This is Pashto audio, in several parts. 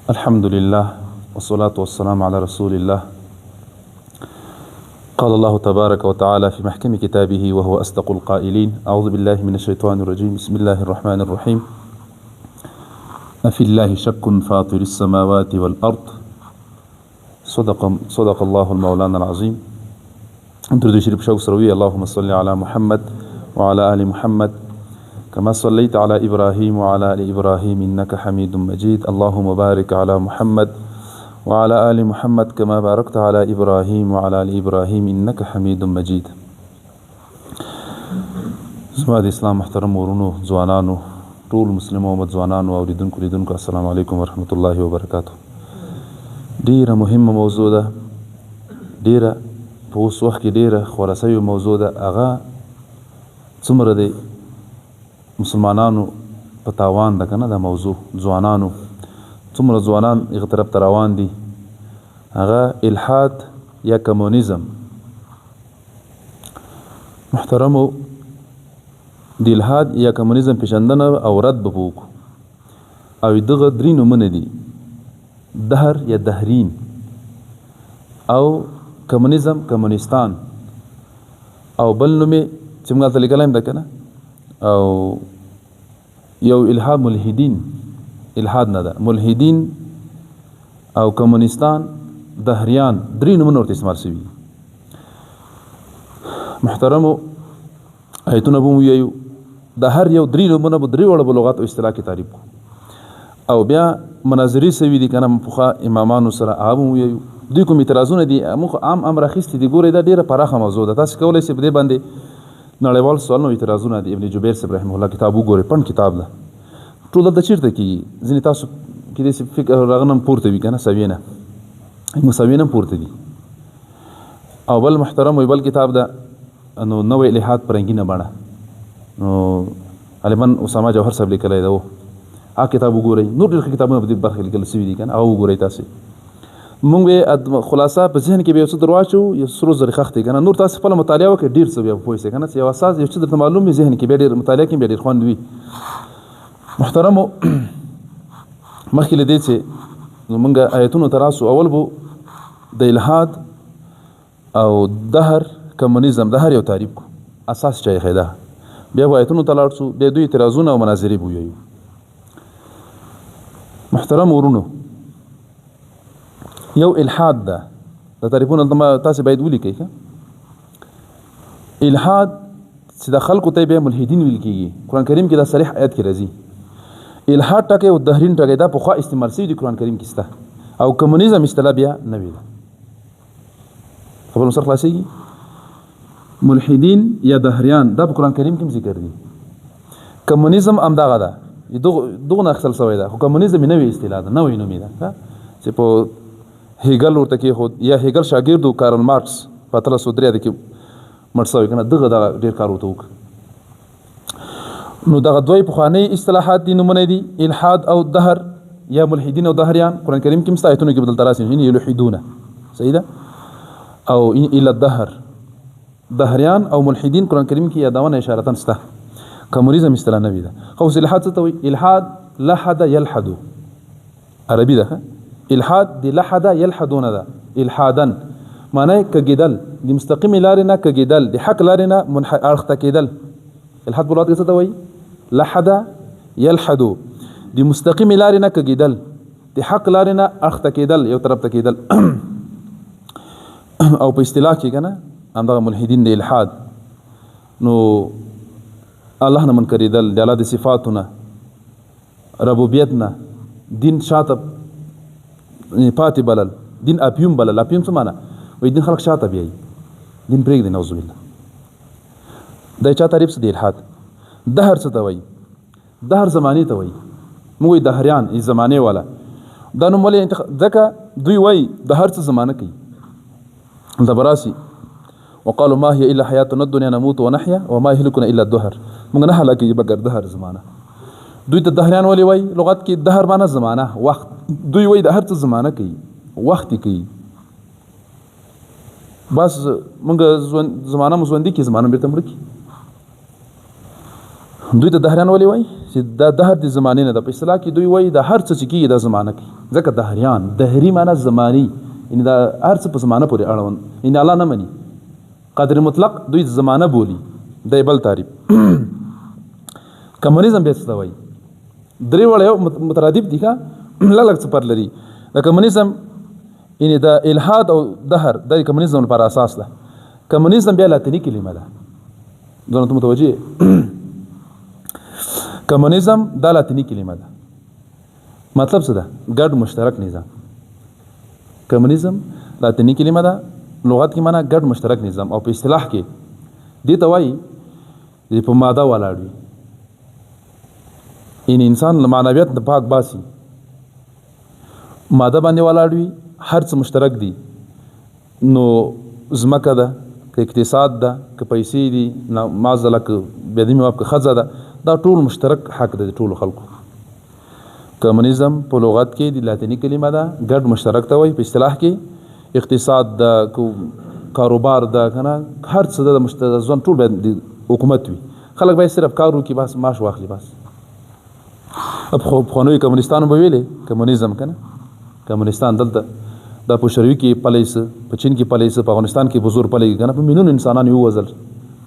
الحمد لله والصلاة والسلام على رسول الله. قال الله تبارك وتعالى في محكم كتابه وهو أصدق القائلين: أعوذ بالله من الشيطان الرجيم، بسم الله الرحمن الرحيم. أفي الله شك فاطر السماوات والأرض. صدق الله المولانا العظيم. انتر شريف شوق سروي. اللهم صل على محمد وعلى آل محمد كما صليت على إبراهيم وعلى آل إبراهيم إنك حميد مجيد. اللهم بارك على محمد وعلى آل محمد كما باركت على إبراهيم وعلى آل إبراهيم إنك حميد مجيد. زما د اسلام محترم ورونو، ځوانانو، ټول مسلمو امت ځوانانو او لیدونکو السلام علیکم ورحمت الله وبرکاته. ډیره مهمه موضوع ده، ډیره په اوس وخت کې ډیره خورا شوې موضوع ده. هغه څومره د مسلمانانو په تاوان ده کنه دا موضوع. ځوانانو څومره ځوانان هغه طرف ته روان دي، هغه الحاد یا کمونیزم. محترمو، د الحاد یا کمونیزم پیژندنه او رد به وکړو. او دغه درې نومونه دي: دهر یا دهرین، او کمونیزم کمونستان، او بل نوم چې موږ ته لیکلی ده کنه، او یو الحاد ملحدین. الحاد نه ده، ملحدین او کمونستان دهریان، درې نومونه ورته استعمال شوي. محترمو، آیتونه به ووایو، د هر یو درې نومونه به درې واړه په لغات او اصطلاح کې تعریف کړو، او بیا مناظرې شوي دي کنه پخوا امامانو سره، هغه به ووایو. دوی کوم اعتراضونه دي موږ عام امر اخیستي دي. ګورئ دا ډېره پراخه موضوع ده، تاسو کولی شئ په دې باندې نړیوال سوالونه او اعتراضونه دي. ابن جبیر صاحب رحمه الله کتاب وګورئ، پڼ کتاب ده. ټول دلته چېرته کېږي؟ ځینې تاسو کېدای شي فکر هغه نه هم پورته وي که نه، سویې نه مساویې نه هم پورته دي. او بل محترم بل کتاب ده، نو نوی الحاد په رنګینه بڼه، نو غالبا اسامه جوهر صاحب لیکلی ده. هغه کتاب وګورئ. نور ډېر ښه کتابونه په دې برخه کې لیکل شوي دي که نه، هغه وګورئ تاسې. مونږ به خلاصه په ذهن کې به یو څه در واچوو، یو سرو زرې خښتې که نه. نور تاسې خپله مطالعه وکړئ، ډېر څه بیا به پوه شئ که نه. یو اساس یو څه درته معلوم وي ذهن کې، بیا ډېر مطالعه کې بیا ډېر خوند وي. محترمو، مخکې له دې چې زمونږ آیتونو ته راسو، اول به د الحاد او دهر کمونیزم د هر یو تعریف کو، اساس چا یې ښی ده. بیا به آیتونو ته لاړ شو، بیا دوی اعتراضونه او مناظرې به ووایو. محترم ورونو، یو الحاد ده، د تعریفونه تاسې باید ولیکئ ښه. الحاد چې د خلکو ته بیا ملحدین ویل کېږي. قرآن کریم کې دا صریح آیت کې راځي. الحاد ټکی او دهرین ټکی دا پخوا استعمال شوي دي قرآن کریم کې شته، او کمونیزم اصطلاح بیا نوې ده. خبر مو سره خلاصېږي؟ ملحدین یا دهریان دا په قرآن کریم کې هم ذکر دي. کمونیزم همدغه ده، دغه نه اخیستل شوی ده، خو کمونیزم یې نوې اصطلاح ده، نوې نومې ده چې په هیګل ورته کېښود، یا هیګل شاګرد و کارل مارکس په 1803 کې مړ شوی که نه. دغه ډېر کار ورته وکړ. نو دغه دوی پخوانۍ اصطلاحات دي، نومونه دي الحاد او دهر یا ملحدین او دهریان. قرآن کریم کې هم ستا آیتونو کې بدلته راسي، یلحدونه، صحیح ده، او الی الدهر. دهریان او ملحدین قرآن کریم کې یادونه اشارتاً شته. کمونیزم اصطلاح نوې ده. خو اوس الحاد څه ته وایي؟ الحاد لحد یلحدو، عربي ده. الحاد د لحد یلحدونه ده. الحادن معنی کږېدل، د مستقیمې لارې نه کږېدل، د حق لارې نه اړخته کېدل. الحاد په لغت کې څه ته وایي؟ لحد یلحدو، د مستقیمې لارې نه کږېدل، د حق لارې نه اړخته کېدل، یو طرف ته کېدل. او په اصطلاح کې که نه همدغه ملحدین د الحاد. نو الله نه منکرېدل، د الله د صفاتو نه، ربوبیت نه، دین شاته پاتې بلل، دین اپیوم بلل. اپیوم څه معنی؟ وایي دین خلک شاته بیایي، دین پرېږدي، نعوذ بالله. دا چا تعریف څه دی؟ الحاد. دهر څه ته وایي؟ دهر زمانې ته وایي. موږ وایي دهریان زمانې والا. دا نوم ولې ځکه دوی وایي د هر څه زمانه کوي. دلته به راسي وقالوا ما هي الا حیاتنا الدنیا نموت ونحیا وما یهلکنا الا الدهر. موږ نه هلاکېږي مګر دهر زمانه. دوی ته دهریان ولې وایي؟ لغت کې دهر معنی زمانه، وخت. دوی وایي د هر څه زمانه کوي، وخت یې کوي. بس موږ زمانه مو ژوندي کړي، زمانه بېرته مړه کړي. دوی ته دهریان ولې وایي؟ چې چې دا دهر د زمانې نه ده. په اصطلاح کې دوی وایي د هر څه چې کېږي دا زمانه کې، ځکه دهریان دهري معنا زماني، یعنې دا هر څه په زمانه پورې اړوند، یعنې الله نه مني. قدر مطلق دوی زمانه بولي، دا بل تعریف. کمونیزم بیا څه ته وایي؟ درې واړه یو مترادف دي ښه، لږ لږ څه فرق لري. د کمونیزم یعنې د الحاد او دهر دا د کمونیزم لپاره اساس ده. کمونیزم بیا لاتیني کلمه ده، ځان ته متوجه. کمونیزم دا لاتینی کلمه ده، مطلب څه ده؟ ګډ مشترک نظام. کمونیزم لاتینی کلمه ده، لغت کې معنا ګډ مشترک نظام، او په اصطلاح کې دې ته وایي چې په ماده ولاړ وي، یعنې انسان له معنویت نه پاک باسي، ماده باندې ولاړ وي، هر څه مشترک دي. نو ځمکه ده که اقتصاد ده که پیسې دي، معذله که بدیمه واب که ښځه ده، دا ټول مشترک حق ده د ټولو خلکو. کمونیزم په لغت کې د لاتیني کلمه ده، ګډ مشترک ته وایي. په اصطلاح کې اقتصاد ده که کاروبار ده که نه، هر څه ده د ژوند ټول باید د حکومت وي، خلک باید صرف کار وکړي، بس معاش واخلي بس. پخوانیو کمونیستانو به ویلې کمونیزم که نه، کمونیستان دلته دا په شوروي کې پلی څه، په چین کې پلی څه، په افغانستان کې په زور پلی که نه، په میلیونو انسانان یې ووژل،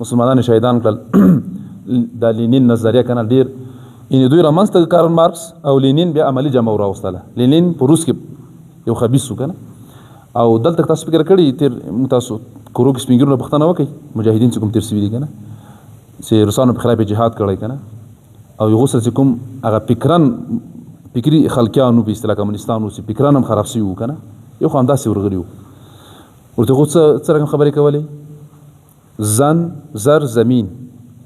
مسلمانان یې شهیدان کړل. دا لینین نظریه که نه ډېر، یعنې دوی رامنځته کارل مارکس او لینین بیا عملي جمع راوستله. لینین په روس کې یو خبیث و که نه، او دلته تاسو فکر کړي تېر تاسو کورو کې سپین ږیرو نه پوښتنه وکړئ، مجاهدین چې کوم تېر سوي دي که نه، چې روسانو په خلاف یې جهاد کړی که نه، او یو غوسه چې کوم هغه فکري خلقیانو په اصطلاح کمونیستانو چې فکران هم خراب سوي وو که نه، یو خو همداسې ورغلي وو. ورته خو څه رقم خبرې کولې؟ زن زر زمین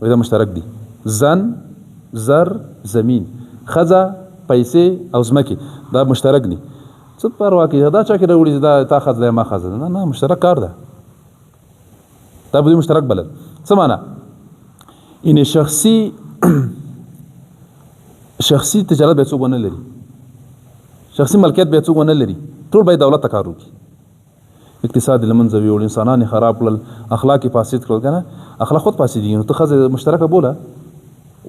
دا مشترک دي، زن زر زمین، ښځه پیسې او ځمکې دا مشترک دي. څه پروا کوي دا چا کې راوړي چې دا تا ښځه دی ما ښځه ده؟ نه نه، مشترک کار ده، دا به دوی مشترک بلل. څه معنا؟ یعنې شخصي تجارت باید څوک ونه لري، شخصي ملکیت باید څوک ونه لري، ټول باید دولت ته کار وکړي. اقتصاد یې له منځه ویوړ، انسانان یې خراب کړل، اخلاق یې فاسد کړل که نه، اخلاق خود فاسدېږي. نو ته ښځه مشترکه بوله،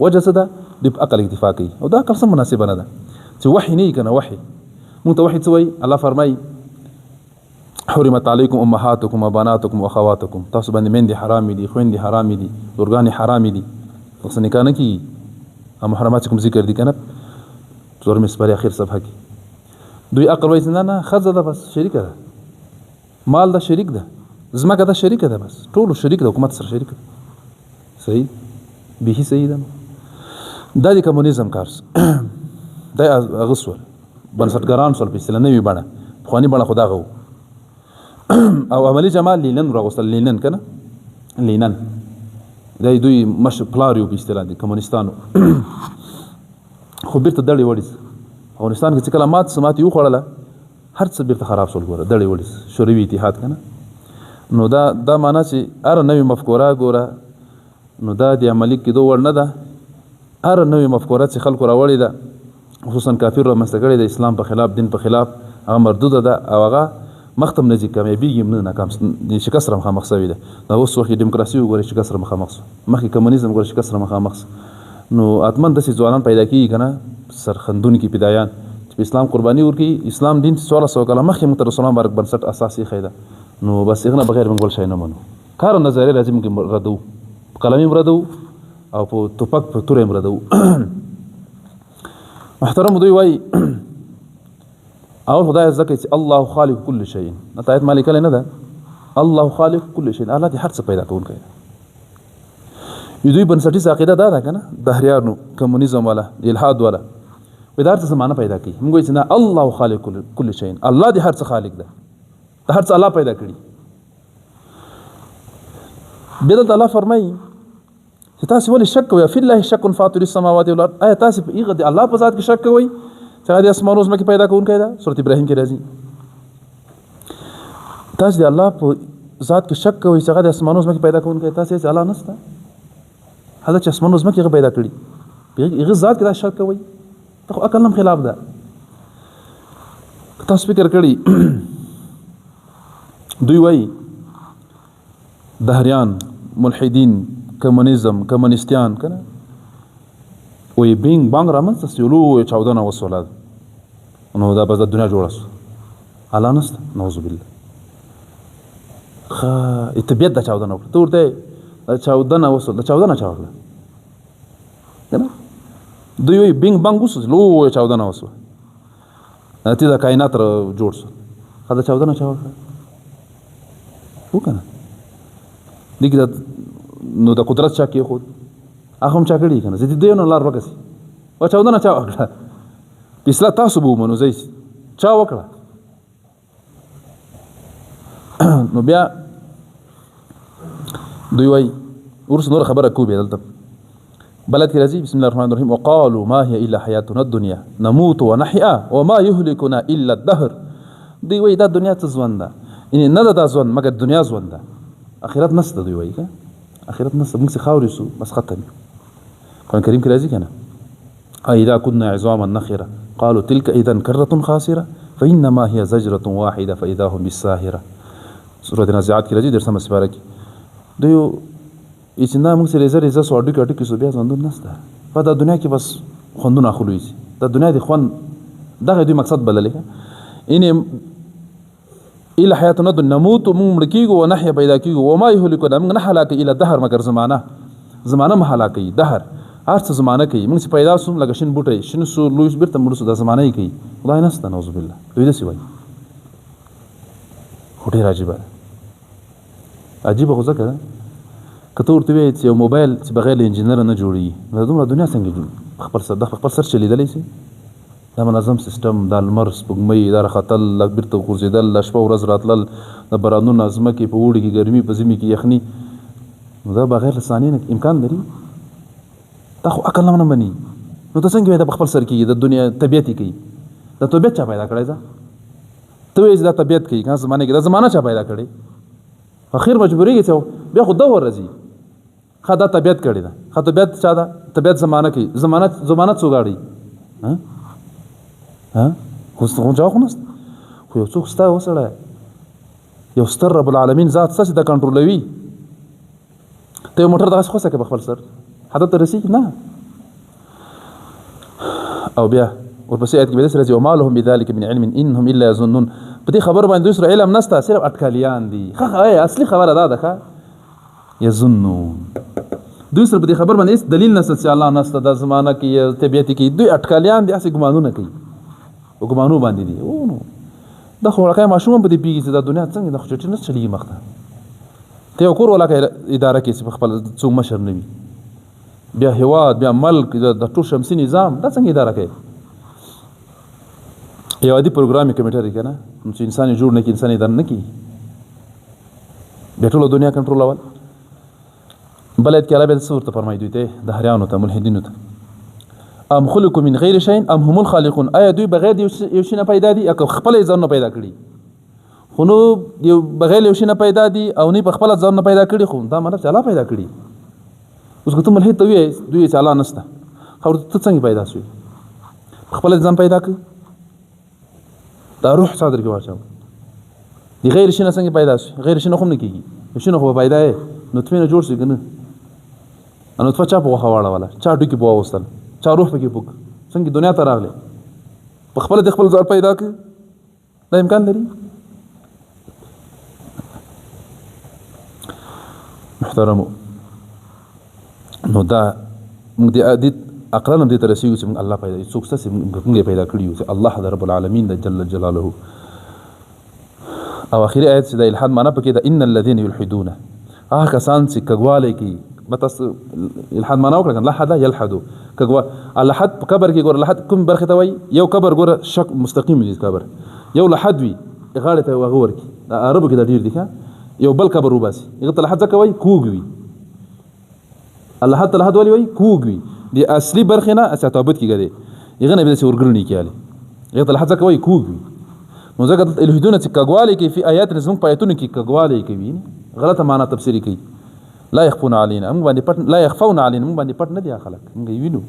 وجه څه ده؟ دوی په عقل اکتفا کوي، او دا عقل سم مناسبه نه ده چې وحي نه وي که نه. وحي مونږ ته وحي څه وایي؟ الله فرمایي حرمت علیکم امهاتکم وبناتکم واخواتکم، تاسو باندې میندې حرامې دي، خویندې حرامې دي، لورګانې حرامې دي، تاسو نکاح نه کېږي. او محرمات چې کوم ذکر دي که نه، 4 سپارې اخر صفحه کې دوی عقل وایي نه نه، ښځه ده بس شریکه ده، مال ده شریک ده، ځمکه ده شریکه ده، بس ټولو شریک ده، حکومت سره شریک ده. صحیح، بیخي صحیح ده. دا د کمونیزم کار دا هغه سول بنسټګران سول په اصطلاح نوې بڼه، پخواني بڼه خو دغه و. او عملي جمال لینن راغوستل، لینن که نه، لینن دا دوی پلار یو په اصطلاح د کمونیستانو. خو بیرته دړې وړي افغانستان کې چې کله ماتې وخوړله، هر څه بیرته خراب شول. ګوره دړې وړي شوروي اتحاد که نه، نو دا معنا چې هره نوې مفکوره ګوره نو دا د عملي کېدو وړ نه ده. هره نوې مفکوره چې خلکو راوړې ده، خصوصا کافر رامنځته کړې ده، اسلام په خلاف، دین په خلاف، هغه مردوده ده، او هغه مختم نه ځي، کامیابېږي هم نه، ناکام شکست سره مخامخ شوې ده. دا اوس وخت کې ډیموکراسي وګورئ شکست سره مخامخ شو، مخکې کمونیزم ګوره شکست سره مخامخ شو. نو حتما داسې ځوانان پیدا کېږي که نه، سرخندونکي فدایان چې په اسلام قرباني ورکوي. اسلام دین 1400 کاله مخکې موږ ته رسول الله مبارک بنسټ اساس ایښی ده، نو بس هغه نه بغیر موږ بل شی نه منو. کار نظریه راځي موږ ردوو، په قلم یې ردوو او په توپک په توره یې ردوو. محترم دوی وایي اول خدای ځکه چې الله خالق کل شی، دا آیت ما لیکلی نه ده، الله خالق کل شی، الله دې هر څه پیدا کوونکی ده. دوی بنسټیزه عقیده دا ده که نه، دهریانو کمونیزم والا الحاد والا وایي دا هر څه معنی پیدا کوي. موږ وایو چې نه، الله خالق کل شی، الله دې هر څه خالق ده، د هر څه الله پیدا کړي. بیا دلته الله فرمایي چې تاسو ولې شک کوئ؟ فی الله شک فاطر السماوات والارض، آیا تاسو په هغه د الله په ذات کې شک کوئ چې هغه د اسمانو ځمکې پیدا کوونکی ده؟ سورة ابراهیم کې راځي تاسو د الله په ذات کې شک کوئ چې هغه د اسمانو ځمکې پیدا کوونکی، تاسو چې الله نشته، هغه چې اسمانو ځمکې هغه پیدا کړي، هغه ذات کې دا شک کوئ، ته خو عقل هم خلاف ده. تاسو فکر کړي دوی وایي دهریان، ملحدین، کمونیزم، کمونیستیان که نه، وی بینګ بانګ رامنځته سو لویه چاودنه وسوله نو دا بس د دنیا جوړه سوه الله نشته نعوذ بالله طبیعت دا چاودنه وکړه ته ورته دا چاودنه وسوله دا چاودنه چا وکړه که نه دوی وایي بینګ بانګ وسو لویه چاودنه وسوه ته د کائنات جوړ سو دا چاودنه چا وکړه و که نه دې کې نو د قدرت چا کېښود هغه هم چا کړي که نه زه دې دوی نه لار وکړسي او چاودنه چا وکړه اصلاح تاسو به ومنو زه چا وکړه نو بیا دوی وایي وروسته نوره خبره کوو بیا دلته بلد کې راځي بسم الله الرحمن الرحیم وقالوا ما هي الا حیاتنا الدنیا نموت ونحیا وما یهلکنا الا الدهر دوی وایي دا دنیا څه ژوند ده یعنې نه ده دا ژوند مګر دنیا ژوند ده آخرت نشته دوی وایي که آخرت نشته موږ چې خاورې سو بس ختم یو قرآن کریم کې راځي که نه اذا كنا عظاما نخره قالوا تلك اذا كرة خاسره فانما هي زجرة واحده فاذا هم بالساهره سورة نازعات کې راځي درسمه سپاره کې دوی چې نه موږ سره زر سو اډو کې اټو کې سو بیا ژوندون نشته په دا دنیا کې بس خوندونه اخلو دا دنیا د خوند دغه دوی مقصد بللی ان الى حیاتنا نموت موږ مړ کېږو ونحیا پیدا کېږو وما یهلکنا موږ نه هلاکوي الا دهر مګر زمانه مه هلاکوي دهر هر څه زمانه کوي موږ چې پیدا سو لکه شین بوټی شین سو لوی بیرته مړ سو دا زمانه یې کوي خدای نشته نعوذ بالله دوی داسې وایي خو ډېر عجیبه خو ځکه که ته ورته وایې چې یو موبایل چې بغیر له انجینره نه جوړېږي نو دومره دنیا څنګه خپل سر چلېدلی شي دا منظم سیستم دا لمر سپوږمۍ دا راختل بیرته غورځېدل شپه ورځ راتلل د بارانونه ځمکې په اوړي کې ګرمي په ژمي کې یخني نو دا بغیر له ثانیې نه امکان لري دا خو عقل نه مني نو ته څنګه وایې دا په خپل سر کېږي د دنیا طبیعت یې کوي دا طبیعت چا پیدا کړی ده ته وایې چې دا طبیعت کوي که زمانه کې دا زمانه چا پیدا کړی اخر مجبورېږي چې بیا خو دور راځي ښه دا طبیعت کړې ده ښه طبیعت چا ده طبیعت زمانه کوي زمانه څو غاړي خو جواب خو نشته خو یو څوک ستا وسړی یو ستر رب العالمین ذات ستاسې دا کنټرولوي ته یو موټر دغسې خوسه کوې په خپل سر هدف ته رسېږي نه او بیا ورپسې آیت کې بیا داسې راځي وما لهم بذلک من علم انهم الا یظنون په دې خبرو باندې دوی سره علم نشته صرف اټکالیان دي اصلي خبره دا ده ښه یظنون دوی سره په دې خبر باندې هېڅ دلیل نشته چې الله نشته دا زمانه کې طبیعت کې دوی اټکالیان دي هسې ګمانونه کوي په ګمانو باندې دي نو دا خو وړکی ماشوم هم په دې پوهېږي چې دا دنیا څنګه دا خو چټي نه چلېږي مخ ته ته یو کور ولاکه اداره کې چې په خپل څوک مشر نه وي بیا هېواد بیا ملک د ټول شمسي نظام دا څنګه اداره کوي یو عادي پروګرام یې کمیټه دی که نه چې انسان یې جوړ نه کړي انسان یې اداره نه کړي بیا ټوله دنیا کنټرولول بل آیت کې الله بیا څه ورته فرمایي دوی ته دهریانو ته ملحدینو ته ام خلقوا من غیر شیء ام هم الخالقون آیا دوی بغیر یو شي نه پیدا دي که خپل ځانونه پیدا کړي خو نو یو بغیر یو شي نه پیدا دي او نه په خپل ځانونه پیدا کړي خو دا مطلب چې الله پیدا کړي اوس که ته ملحد ته وایې دوی چې الله نشته خو ته څنګه پیدا شوې خپل ځان پیدا کړي دا روح صادر کې واچو دی غیر شي نه څنګه پیدا شي غیر شي نه خو نه کېږي شي نه خو پیدا یې نطفې نه جوړ شي که نه نطفه چا په غوښه واړوله چا ډوکې په واوستل چا روح پکې پوک څنګه دنیا ته راغلی په خپله د خپل ځان پیدا کړي دا امکان لري محترمو نو دا موږ د عقلا هم دې ته رسېږو چې موږ الله پیدا څوک ستاسې موږ یې پیدا کړي یو چې الله د رب العالمین د جل جلاله او اخري آیت چې د الحاد معنا پکې ده ان الذين يلحدون هغه کسان چې کږوالی کوي به تاسو الحاد معنا وکړه کنه لحد یلحدو کږوا الحد په قبر کې ګوره لحد کوم برخې ته وایي یو قبر ګوره شک مستقیم دی قبر یو لحد وي غاړې ته هغه ورکړي د عربو کې دا ډېر دي ښه یو بل قبر وباسي هغه ته لحد ځکه وایي کوږ وي الحد ته لحد ولې وایي کوږ وي د اصلي برخې نه تابوت کې ګرې هغه نه به داسې ورګرني کېالی هغه ته لحد ځکه وایي کوږ وي نو ځکه الحدونه چې کږوالی کوي فی آیات زموږ په آیتونو کې کږوالی کوي غلطه معنا تفسیري کوي لا يخفون علينا موږ باندې پټ لا يخفون علينا موږ باندې پټ نه دي خلک موږ یې وینو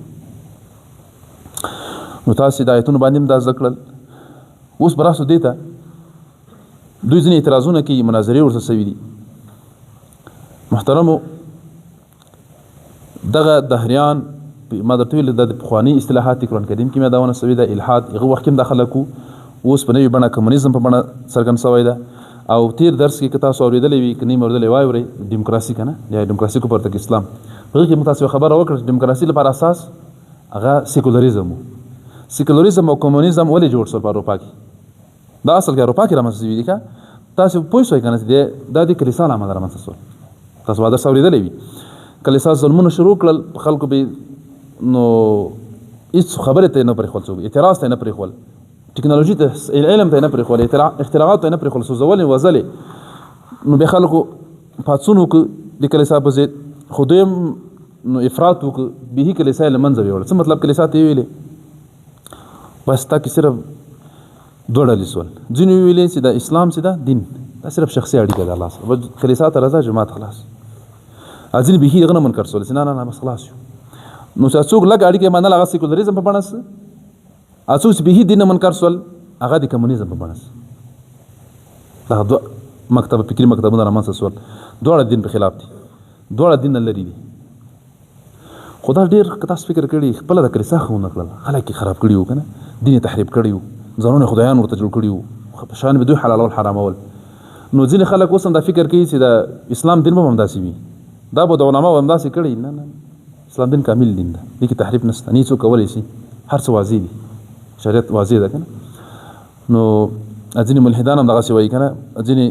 نو تاسو د آیتونو باندې هم دا زده کړل اوس به راسو دې ته دوی ځینې اعتراضونه کوي مناظرې ورته سوي دي محترمو دغه دهریان ما درته ویل د پخوانی اصطلاحات قرآن کریم کې مې دا ونه سوي د الحاد هغه وخت کې داخله کو اوس په نوې بڼه کمونیزم په بڼه څرګند شوی ده او تیر درس کې کتا اوریدلې وي کني اوریدلې وای وري دیموکراسي کنه یا دیموکراسي کو پرته اسلام هغه کې متاسف خبره وکړه دیموکراسي لپاره اساس هغه سیکولریزم او کمونیزم ولې جوړ شو په اروپا کې دا اصل کې اروپا کې رامنځته شوی دی کا تاسو پوه شئ کنه د کلیسا عامه رامنځته شو تاسو واده اوریدلې وي کلیسا ظلمونه شروع کړل خلکو به نو هیڅ خبره ته نه پرې خول اعتراض ته نه پرې خول ټکنالوژي ته علم ته نه پرې خول اختراعات ته نه پرې خول سوزول وزلې نو به خلکو پاتسونو کې د کلیسا په ضد خودم نو افراط وک به کلیسا لمنځه ویول څه مطلب کلیسا ته ویلې بس تا کې صرف دوه ډلې سول ځینې ویلې چې د اسلام چې دا دین دا صرف شخصي اړیکه ده الله سره کلیسا ته راځه جماعت خلاص ځینې به هغه نه منکر سول نه بس خلاص نو چې څوک لګ اړیکه منل هغه سیکولریزم په بڼه اسوس به دین منکر سول هغه د کمونیزم په بڼه دا دوه مکتب فکری مکتبونه رامنځته سول دوه دین په خلاف دي دوه دین لري دي خدا ډیر کتاس فکر کړي خپل د کلیسا خو نه کړل خلک خراب کړي وو کنه دین تحریف کړي وو ځانونه خدایان ورته جوړ کړي وو په شان به دوی حلال او حرام ول نو ځینې خلک اوس هم دا فکر کوي چې د اسلام دین به هم داسې وي دا به د علماء هم داسې کړي نه اسلام دین کامل دین ده دې کې تحریف نشته نه څوک کولی شي هر څه واضح دي شریعت واضح ده کنه نو ځینې ملحدان هم دغسې وایي کنه ځینې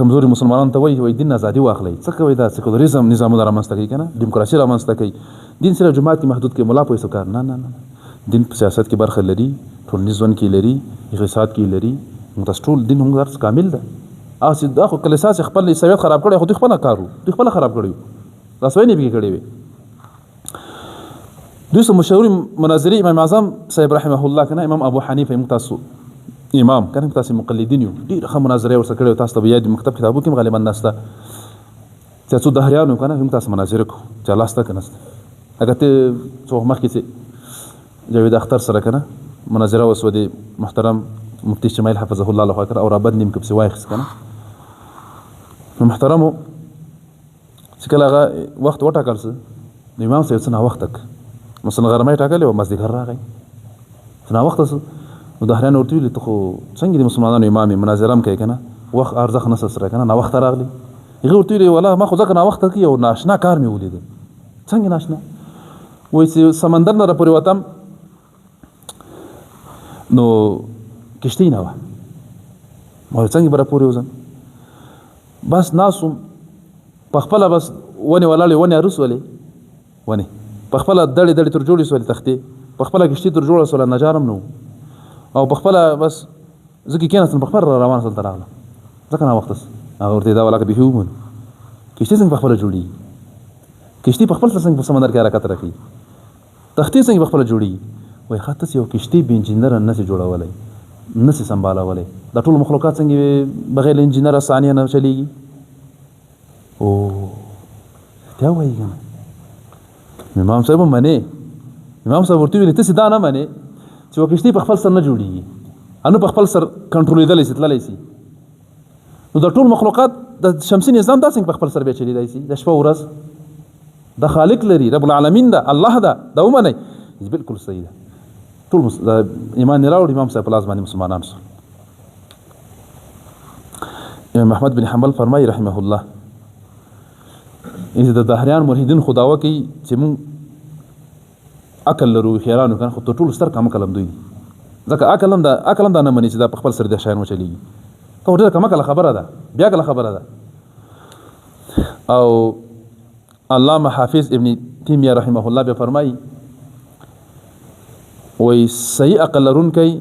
کمزوري مسلمانانو ته وایي دین ازادي واخلئ څه کوئ دا سیکولریزم نظامونه رامنځته کوي کنه دیموکراسي رامنځته کوي دین صرف جماعت کې محدود کې ملا په کار نه دین په سیاست کې برخه لري ټولنیز ژوند کې لري اقتصاد کې لري متاسف ټول دین هم درس کامل ده اسی دا خو کلیسا خپل سویت خراب کړي خو دوی خپل کارو دوی خپل خراب کړي تاسو یې نه بي کړی وي دوی سم مشهور مناظري امام اعظم صاحب رحمه الله کنه امام ابو حنیفه متاسو امام کنه تاسو مقلدین یو ډیر ښه مناظره ورسره کړي تاسو ته یاد مکتب کتابو کې غالبا نسته چې څو دهریانو کنه هم تاسو مناظره کو چې لاسته کنه هغه ته څو مخکې چې جاوید اختر سره کنه مناظره وسودي محترم مفتي شمایل حفظه الله الله اکبر او رابط نیم کبس واخس کنه نو محترمو چې کله هغه وخت وټاکل سه امام صاحب څنګه وخت تک مثلا غرمه ټاکلې او مزدګر راغی څنګه وخت سه نو دهریان ورته ویل ته خو څنګه د مسلمانانو امام مناظره کوي کنه وخت ارزخ نه سره کنه نو وخت راغلی هغه ورته ویل والله ما خو ځکه نو وخت کې او ناشنا کار مې ولید څنګه ناشنا وای چې سمندر نه را پورې وتم نو کشتی نه و ما څنګه برا پورې وزم بس ناسوم په خپل بس ونی ولاله ونی ارسولې ونی په خپل دړې دړې تر جوړې سولې تختې په خپل کشتی تر جوړه سولې نجارم نو او په خپل بس ځکه کېناستم په خپل روان سره راغله ځکه نه وخت هغه ورته دا ولاکه به هومن کشتی څنګه په خپل جوړي کشتی په خپل څنګه په سمندر کې حرکت راکړي تختې څنګه په خپل جوړي وای خاطر یو کشتی به انجینر نه سي جوړولای نه سي سمبالولای دا ټول مخلوقات څنګه بغیر انجینر ثانیه نه چلیږي او دا وایي کنه امام صاحب منه امام صاحب ورته ویل ته سیدا نه منه چې وکشتي په خپل سر نه جوړیږي انو په خپل سر کنټرولېدل شي تللی شي نو د ټول مخلوقات د شمسي نظام دا څنګه په خپل سر به چلیدای شي د شپه ورځ د خالق لري رب العالمین دا الله دا ومني بالکل صحیح ده ټول ایمان نه راوړ امام صاحب لاس باندې مسلمانان سو امام احمد بن حنبل فرمایي رحمه الله ان د دهریان ملحدین خداوه کوي چې مون عقل لرو خیرانو کنه خو ټول ستر کم کلم دوی ځکه عقل هم دا نه مني چې دا په خپل سر د شاعر چلیږي ته ډېر کم کله خبره ده بیا کله خبره ده او علامه حافظ ابن تیمیه رحمه الله به فرمایي وای صحیح عقل لرون کوي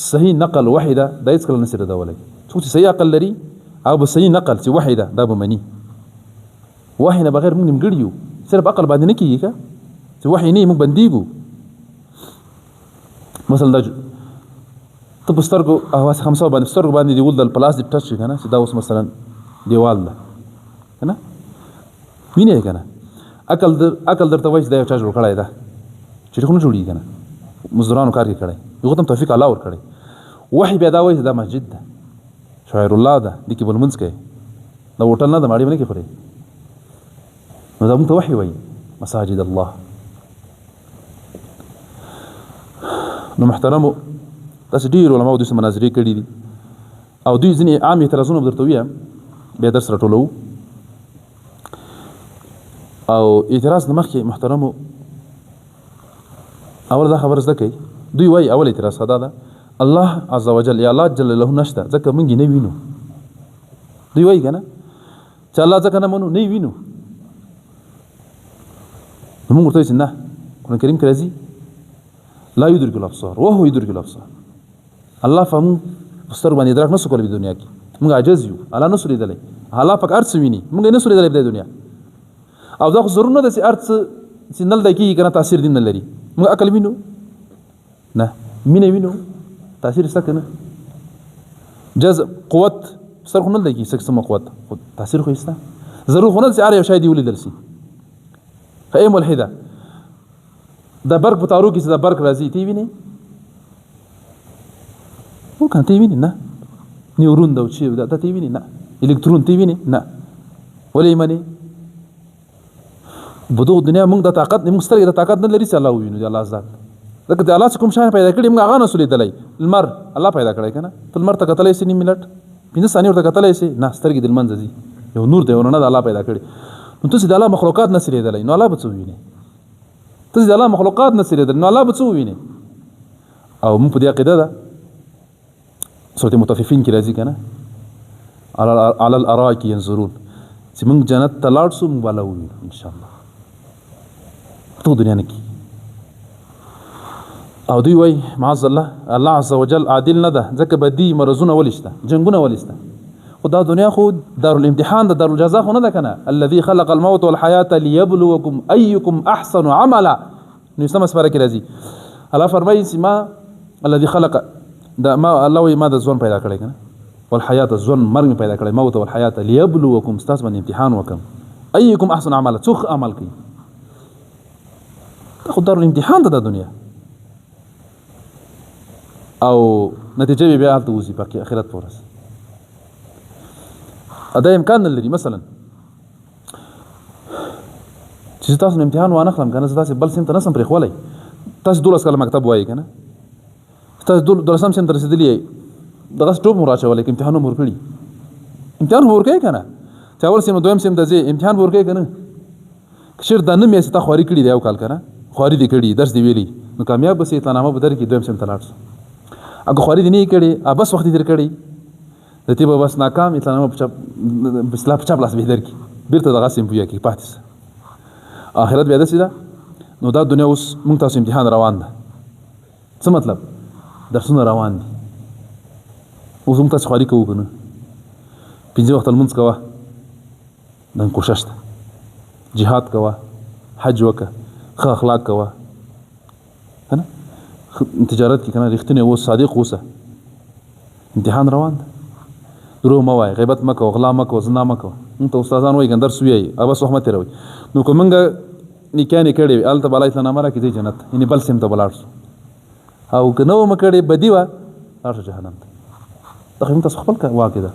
صحیح نقل وحده دا هیڅ کله نشي ردولای څوک صحیح عقل لري او به صحیح نقل چې وحده دا به مني وحی نه بغیر موږ نیمګړي یو صرف عقل باندې نه کیږي چې وحی نه موږ بنديګو مثلا دا ته بسترګو اواز 500 باندې بسترګو باندې دی ول د پلاستیک ټچ کنه چې دا اوس مثلا دیوال ده کنه ویني کنه عقل درته وایي دا یو چا جوړ کړی دا چې کوم جوړی کنه مزدورانو کار کې کړی یو ته توفیق الله ور کړی وحی بیا دا وایي دا مسجد ده شاعر الله ده د کې بلمنځ کې دا هوټل نه د ماړي باندې کې پرې نو دا موږ ته وحی وایي مساجد الله نو محترمو تاسو ډیر علماء د مناظرې کړي دي او دوی ځینې عام اعتراضونه درته ویم بیا درس راټولو او اعتراض نه مخکې محترمو اول دا خبره زده کوي دوی وایي اول اعتراض دا ده الله عز وجل یا الله جل له نشته ځکه موږ نه وینو دوی وایي که نه چې الله ځکه نه منو نه وینو نو موږ ورته وایو چې نه قرآن کریم کې راځي لا يدرك الابصار وهو يدرك الابصار الله فهم ستر باندې ادراک نسو کولی په دنیا کې موږ عاجز یو الله نسو لیدلی الله پاک ارڅ ویني موږ نسو لیدلی په دنیا او دا خو ضرور نه ده چې ارڅ چې نل دی کېږي که نه تاثیر دین نه لري موږ عقل وینو نه مینه وینو تاثیر شته که نه جذب قوت سر خو نه دی کېږي څه قوت خو تاثیر خو شته ضرور خو نه ده چې هر یو شی دې ولیدل شي ای ملحده دا برق په تارو کې چې دا برق راځي تی ویني او کنه تی ویني نه نیورون دا چې دا تی ویني نه الکترون تی ویني نه ولې معنی بدو دنیا موږ د طاقت موږ سترګې د طاقت نه لري چې الله ویني د الله ذات ځکه د الله څخه کوم شان پیدا کړی موږ هغه نه سولې دلای المر الله پیدا کړی کنه ته المر ته کتلې سي نیمه لټ 15 ثانیې ورته کتلې سي نه سترګې د منځ دي یو نور دی ورنه د الله پیدا کړی نو ته د الله مخلوقات نه سولې دلای نو الله به څه ویني ته د الله مخلوقات نه سولې دلای نو الله به څه ویني او موږ په دې عقیده ده سورة مطففین کې راځي کنه على الارائك ينظرون چې موږ جنت ته لاړ شو موږ بالا ووینو ان شاء الله ټول دنیا نه کې او دوی وایي معاذ الله الله عز وجل عادل نه ده ځکه بدی مرزونه ولشته جنگونه ولشته خو دا دنیا خو دار الامتحان ده دار الجزاء خو نه ده کنه الذي خلق الموت والحياة ليبلوكم ايكم احسن عملا نو سم اسمره کې راځي الله فرمایي چې ما الذي خلق دا ما الله وی ما د ځوان پیدا کړی کنه والحیات ځوان مرګ پیدا کړی موت والحیات ليبلوکم استاس باندې امتحان وکم ايکم احسن عملا څوک عمل کوي خو دار الامتحان ده د دنیا او نتیجه بیا حالت وځي په آخرت پورس ادا امکان نه لري مثلا چې تاسو امتحان وانه خلم کنه تاسو بل سم ته نسم پرې خولای تاسو 12 کاله مکتب وایي کنه تاسو دلسم سم تر رسیدلی دغه سټوپ مراچولې امتحان مور کړی امتحان ور کوي کنه چې اول سم دویم سم د امتحان ور کوي کنه کشر د نه مې ستا خوري کړی دی او کال کنه خوري دی کړی درس دی ویلی نو کامیاب به سي اطلاعنامه بدر کې دویم سم تلاړ اګه خوري دی نه کړی بس وخت دی کړی د تی به بس ناکام اطلاعنامه په بسلا په چاپلاس به در کې بیرته دغه سم پویا کې پاتې اخرت بیا د سیدا نو دا دنیا اوس مونږ تاسو امتحان روان ده څه مطلب درسونه روان دي اوس موږ تاسو خاري کوو کنه پنځه وخت المنځ کوه نن کوشش ته jihad کوه حج وکړه ښه اخلاق کوه کنه تجارت کې کنه رښتینی او صادق اوسه امتحان روان ده دروغ مه وایه غیبت مه کوه غلا مه کوه زنا مه کوه موږ ته استادان وایي کنه درس ووایي بس وخت مه تېروئ نو که موږ نکاح نه کړې وي هلته به الله اطلاعنامه راکړي ځئ جنت یعنې بل سیم ته به لاړ شو او که نه ومه کړې بدي وه لاړ شو جهنم ته دا خو تاسو خپل واقع ده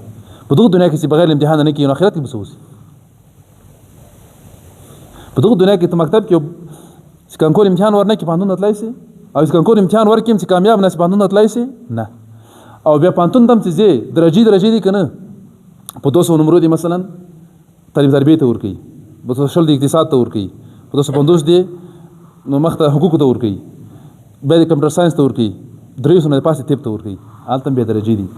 په دغه دنیا کې چې بغیر امتحان نه کېږي نو آخرت کې به څه وشي په دغه دنیا کې ته مکتب کې چې کانکور امتحان ورنه کې پوهنتون ته تللی شي او چې کانکور امتحان ورکړي چې کامیاب نه شي پوهنتون ته تللی شي نه او بیا پوهنتون ته هم چې ځې درجې دي که نه په 200 نمرو دي مثلا تعلیم تربیې ته ورکوي په 200 د اقتصاد ته ورکوي په 250 دی نو مخ ته حقوقو ته ورکوي بیا د کمپیوټر ساینس ته ورکوي 300 نه پاسې طب ته ورکوي هلته هم بیا درجې دي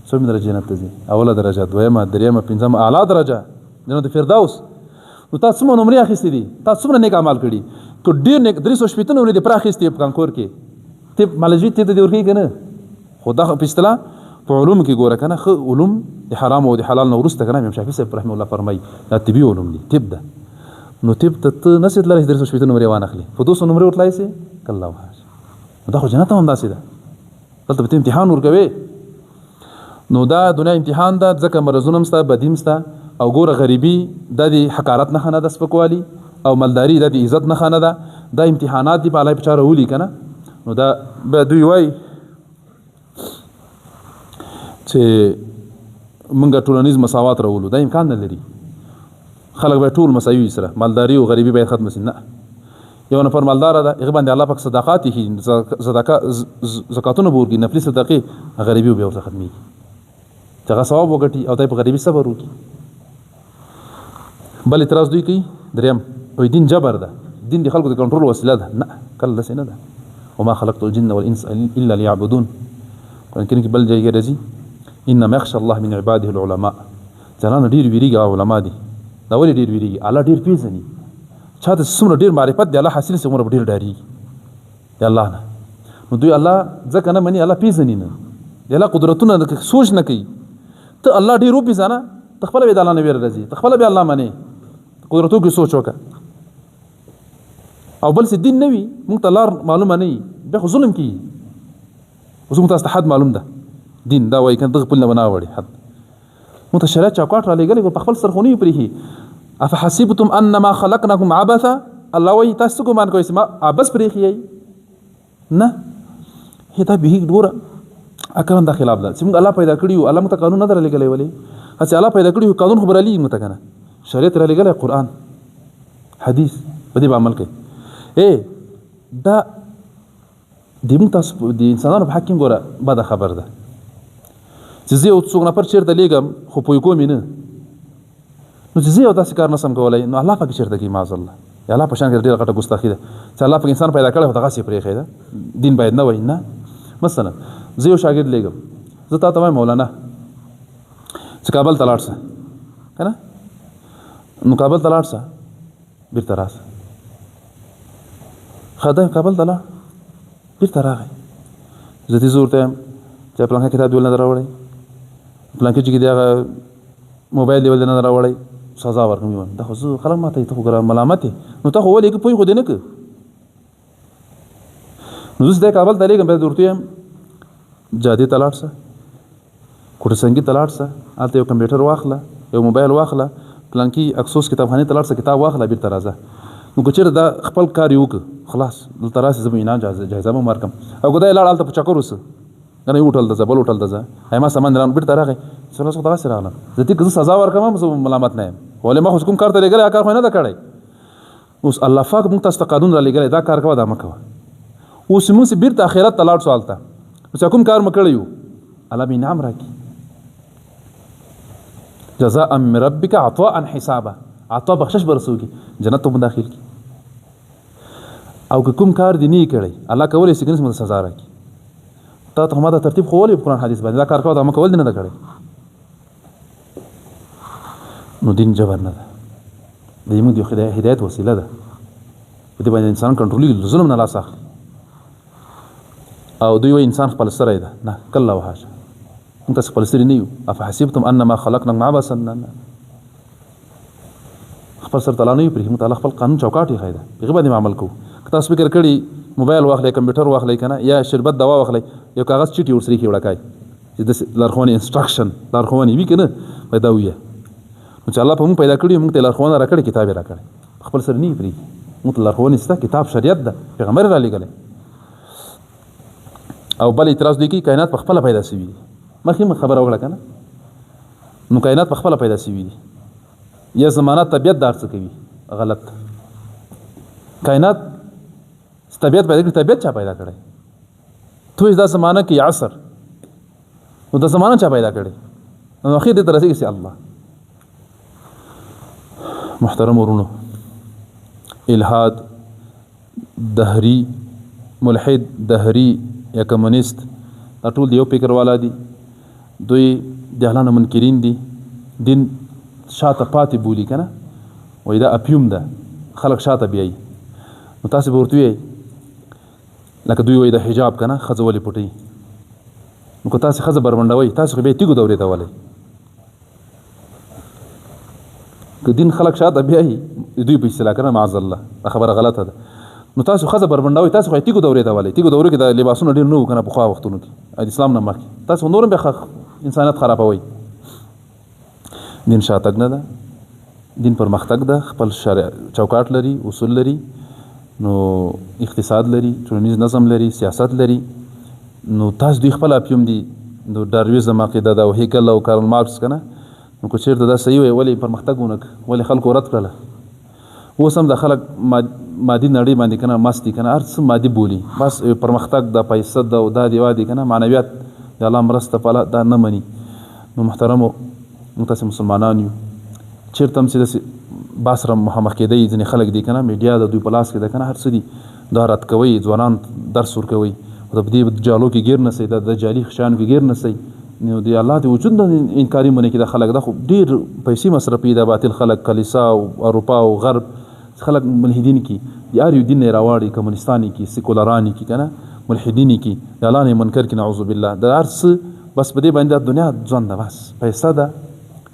څومره درجه جنت ته ځي اوله درجه دویمه دریمه پنځمه اعلی درجه جنت فردوس نو تاسو څومره نمرې اخیستې دي تاسو څومره نیک اعمال کړي که ډېر نیک 380 نمرې دې پوره اخیستې په کانکور کې طب مالجي طب ته دې ورکوي که نه خو دا په اصطلاح په علومو کې ګوره که نه ښه علوم د حرام او د حلال نه وروسته که نه امام شافعي صاحب رحمه الله فرمایي دا طبي علوم دي طب ده نو طب ته ته نسې تللی 380 نمرې وانخلې په 200 نمرې ورتللی سې که الله وحاج دا خو جنت هم همداسې ده دلته به ته امتحان ورکوې نو دا دنیا امتحان ده ځکه مرضونه هم شته بدي هم شته او ګوره غریبي دا د حقارت نښه نه ده سپکوالي او مالداري دا د عزت نښه نه ده دا امتحانات دي په الله په چا راولي که نه نو دا به دوی وایي چې موږ ټولنیز مساوات راولو دا امکان نه لري خلک باید ټول مساوي سره مالداري او غریبي باید ختم شي نه یو نفر مالدار ده هغه باندې الله پاک صدقات هي زکاتونه ورکړي نفلي صدقې غریبي به ورته ختمي چې هغه ثواب وګټي او دای په غریبي صبر وکړي. بل اعتراض دوی کوي دریم وای دین جبر ده، دین د خلکو د کنټرول وسیله ده. نه کله داسې نه ده. وما خلقت الجن والانس الا ليعبدون. قرآن کریم کې بل ځای کې راځي انما يخشى الله من عباده العلماء. ځانانه ډېر ویریږي علما دي. دا ولې ډېر ویریږي؟ الله ډېر پیژني. چاته څومره ډېر معرفت دی الله حاصل څومره ډېر ډارېږي د الله نه. نو دوی الله ځکه نه مني، الله پیژني نه، د الله قدرتونه سوچ نه کوي. ته الله ډېر وپېژنه، ته خپله به د الله نه ویره راځي، ته خپله به الله منې، قدرتو کې سوچ وکړه. او بل څه دین نه وي موږ ته لار معلومه نه وي بیا خو ظلم کېږي. اوس موږ تاسو ته حد معلوم ده، دین دا وایي که دغه پل نه به نه وړي حد. موږ ته شریعت چوکاټ رالېږلی په خپل سر خو نه وي پرېښي. افحسبتم انما خلقناكم عبثا. الله وایي تاسو ګمان کوئ چې ما عبث پرېښي نه. دا به ګوره اکرم دا خلاف ده چې موږ الله پیدا کړي یو، الله موږ ته قانون نه در لېږلی. ولې هسې الله پیدا کړي یو قانون خو به رالېږي موږ ته که نه. شریعت رالېږلی قرآن حدیث په دې به عمل کوي. دا د موږ تاسو د انسانانو په حق کې ګوره بده خبر ده چې زه یو څوک نفر چېرته لېږم خو پوه کوم یې نه، نو چې زه یو داسې کار نسم کولی نو الله پکې چېرته کوي معاذالله. د الله په شان کې ډېره غټه ګستاخي ده چې الله پکې انسان پیدا کړی خو دغسې یې پرېښی ده. دین باید نه وایي نه. مثلا زه یو شاګرد لېږم، زه تا ته وایم مولانا چې کابل ته لاړ شه که نه، نو کابل ته لاړ شه بېرته راشه. ښه ده کابل ته لاړ بېرته راغی، زه دې زه ورته یم چې پلانکه کتاب دې ولې نه در راوړی، پلانکې چې کې د هغه موبایل دې ولې نه در راوړی، سزا ورکړم. یې دا خو زه خلک ما ته ته خو ګران ملامت یې، نو ته خو ولې که پوه خو دې نه که. نو زه دې کابل ته لېږم بیا دې ورته یم جادې ته لاړ شه، کوټه سنګي ته لاړ شه، هلته یو کمپیوټر واخله، یو موبایل واخله، پلانکي اکسوس کتابخانې ته لاړ شه کتاب واخله بېرته راځه. نو که چېرته دا خپل کار یې وکړه خلاص دلته راسې زه به انعام جایزه به هم ورکړم. او که دا یې لاړ هلته په چکر وسه که نه یو هوټل ته ځه بل هوټل ته ځه ما سامان رانه بېرته راغی سره څه دغسې راغلم. زه دې که زه سزا ورکړم زه ملامت نه یم، ولې ما خو کوم کار ته لېږلی هغه کار خو یې نه ده کړی. اوس الله پاک موږ تاسو ته قانون را لېږلی دا کار کوه دا مه کوه. اوس موږ چې بېرته آخرت ته لاړ شو هلته چې کوم کار مو کړی یو الله به انعام راکړي. جزاء من ربک عطاء حسابا، عطا بخشش به رسو کړي جنت ته مو داخل کړي. او که کوم کار دې نه یې کړی الله کولی شي که نه سزا راکړي. تا ته ما دا ترتیب خو ولې په قرآن حدیث باندې دا کار کوه دا مه کول دې نه ده کړی. نو دین جبر نه ده، د موږ د هدایت وسیله ده. په دې باندې انسان کنټرولېږي، ظلم نه لاس اخلي. او دوی وایي انسان خپل سری ده، نه کله وحاشه موږ تاسو خپل سری نه یو. افحسبتم انما خلقناکم عبثا، خپل سر تعالی نه یو پرېښي، موږ تعالی خپل قانون چوکاټ یې ښی ده، هغې باندې عمل کوو. که تاسو فکر کړي موبایل واخلئ کمپیوټر واخلئ که نه یا شربت دوا واخلئ یو کاغذ چیټ یې ورسره ایښي وړکای چې داسې لارښوونې انسټرکشن لارښوونې وي که نه باید دا ووایه. نو چې الله په موږ پیدا کړي موږ ته یې لارښوونه را کړې کتاب یې را کړی، خپل سره نه یې پرېږي. موږ ته لارښوونې شته، کتاب شریعت ده، پیغمبر یې را لېږلی. او بل اعتراض دوی کوي کائنات په خپله پیدا شوي دي. مخکې مو خبره وکړه که نه، نو کائنات په خپله پیدا شوي دي یا زمانه طبیعت دا هر څه کوي غلط. کائنات طبیعت پیدا کړي، طبیعت چا پیدا کړی؟ تو دا زمانه کې عصر، نو دا زمانه چا پیدا کړی؟ نو اخر دې ته رسېږي چې الله. محترم ورونو، الحاد، دهري، ملحد، دهري یا کمونیست دا ټول د یو فکر والا دي. دوی جهلانه منکرین دي، دین شاته پاتې بولي که نه، وایي دا اپیوم ده خلک شاته بیایي. نو تاسې به ورته وایئ لکه دوی وایي د حجاب که نه ښځه ولې پټوي، نو که تاسې ښځه بربنډوئ تاسې خو بیا یې تیږو دورې ته ولئ. که دین خلک شاته بیایي دوی په اصطلاح که نه معاذالله دا خبره غلطه ده. نو تاسو ښځه بربنډوئ تاسو خو یې تیږو دورې ته ولئ. تیږو دورو کې د لباسونه ډېر نه وو که نه پخوا وختونو کې د اسلام نه مخکې. تاسو نور هم بیا انسانیت خرابوئ. دین شاتګ نه ده، دین پرمختګ ده، خپل شرع چوکاټ لري، اصول لري، نو اقتصاد لري، ټولنیز نظم لري، سیاست لري. نو تاسو دوی خپل اپیوم دي، نو ډارویزم عقیده ده او هیکل او کارل مارکس که نه، نو که چېرته دا صحیح وی ولې پرمختګ ونه کړه، ولې خلکو رد کړله. اوس هم د خلک مادي نړۍ باندې کنه مست دي کنه هر څه مادي بولي بس پرمختګ د پیسې د او د دیوا دي کنه معنویات د الله مرسته پاله دا نه مني. نو محترمو متاسم مسلمانان یو چیرته هم چې باس سره مخامخ کېدی ځینې خلک دي کنه میډیا د دوی په لاس کې ده کنه هر څه دي دا رد کوي ځوانان درس ورکوي او د دې جالو کې ګیر نه سي د جالي خشانو کې ګیر نه سي. نو دی الله د وجود د انکاري مونږ کې د خلک د خو ډیر پیسې مصرفي د باطل خلک کلیسا او اروپا او غرب خلک ملحدین کی یار یو دین راوړي کمونستاني کی سیکولرانی کی کنه ملحدین کی د الله نه منکر کی نعوذ بالله د ارس بس په دې باندې د دنیا ځان ده بس پیسې ده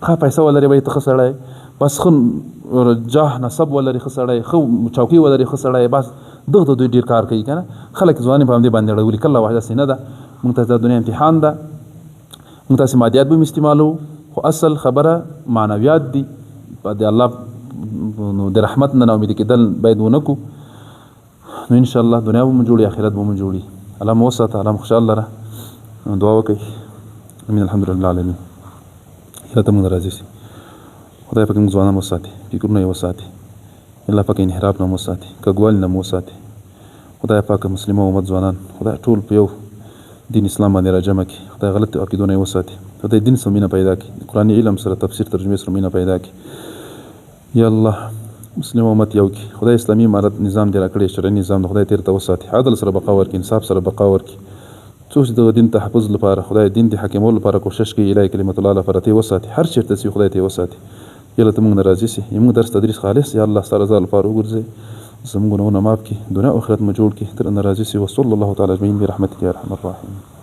ښه پیسې ولري به تخسړای بس خو جاه نسب ولري خسړای خو چوکي ولري خسړای بس دغه دوی ډیر کار کوي کنه خلک ځواني په دې باندې ډول کله واحده سینه ده موږ ته د دنیا امتحان ده موږ ته مادیات به استعمالو خو اصل خبره معنویات دي په دې الله نو د رحمت نه امید کېدل باید ونکو. نو ان شاء الله دنیا به مو جوړي آخرت به مو جوړي الله مو وساته الله خوشاله را دعا وکړئ امين الحمد لله العالمين. یا ته مونږ راځي خدای پاک موږ ځوانان وساتي فکرونه یې وساتي الله پاک انحراف نه وساتي کګوال نه وساتي خدای پاک مسلمان امت ځوانان خدای ټول په یو دین اسلام باندې راجمع کړي خدای غلط عقیدونه وساتي خدای دین سره مینه پیدا کړي قرآني علم سره تفسیر ترجمه سره مینه پیدا کړي یا الله مسلمان امت یو کړي خدای اسلامي امارت نظام دی راکړي شرعي نظام د خدای تیر ته وساتي عدل سره بقا ورکړي انصاف سره بقا ورکړي څوک د دین تحفظ لپاره خدای دین د حکیمولو لپاره کوشش کوي الهي کلمت الله لپاره ته وساتي هر چیرته چې خدای ته وساتي یله ته موږ راضي سي موږ درس تدریس خالص یا الله ستاسو رضا لپاره وګرځي زموږ نه معاف کړي دنیا او آخرت مو جوړ کړي تر ان راضي سي وصلی الله تعالی اجمعین برحمتک یا ارحم الراحمین.